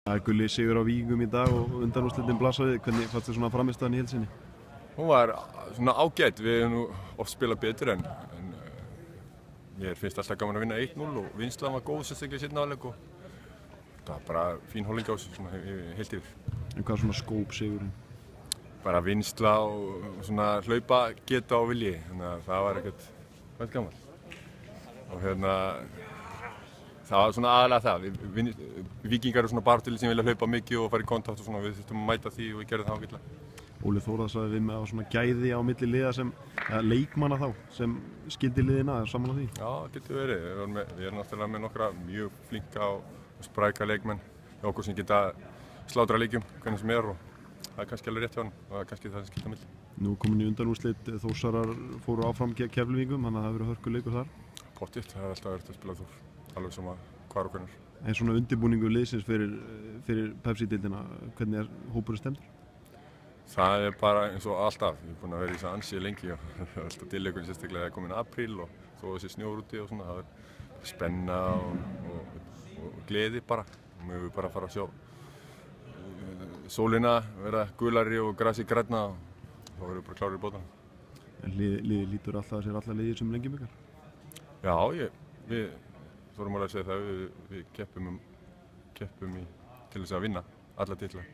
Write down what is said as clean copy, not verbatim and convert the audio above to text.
Það er Gulli sigur á Víkingum í dag og undanúrslitin blasa við. Hvernig fannst þér svona frammistaðan í heild sinni? Hún var svona ágætt, við hefum nú oft spilað betur en mér finnst alltaf gaman að vinna 1-0 og vinnslan var góð sérstaklega í seinni hálfleik og það var bara fín holding á þessu svona heilt yfir. En hvað svona skóp sigurinn? Bara vinnsla og svona hlaupa geta og vilji, þannig að það var ekkert gaman. Og það var svona aðalega það. Víkingar eru svona baráttuliðið sem vilja hlaupa mikið og fara í kontakt og svona, við þurftum að mæta því og við gerðum það ágætlega. Óli Þórðar sagði við með að svona gæði á milli liða sem, leikmanna þá, sem skildi liðina, saman á því? Já, það getur verið. Við erum náttúrulega með nokkra mjög flinka og spræka leikmenn hjá okkur sem geta slátrað leikjum hvernig sem og það er kannski alveg rétt hjá honum og það er kannski það sem skiptir á milli. Nú komin í undanúrslit, Þórsarar fóru áfram gegn Keflvíkingum, þannig að það hefur verið hörkuleikur þar. Pottþétt, það hefur alltaf verið að spila Þór, alveg sama hvar og hvernig. En svona undirbúningur liðsins fyrir Pepsi-deildina, hvernig er hópurinn stemdur? Það er bara eins og alltaf, ég er búinn að vera í þessu ansið lengi og alltaf tilleikurinn sérstaklega er komin apríl og þó þessi snjór úti og svona, það er spenna og gleði bara. Við höfum bara að fara að sjá sólina vera gulari og grasið grænna og þá verðum við bara klárir í bótana. En liðið lítur alltaf að sér alla liðir sem lengjubikar? Já, við þurfum alveg að segja það, við keppum til þess að vinna alla titla.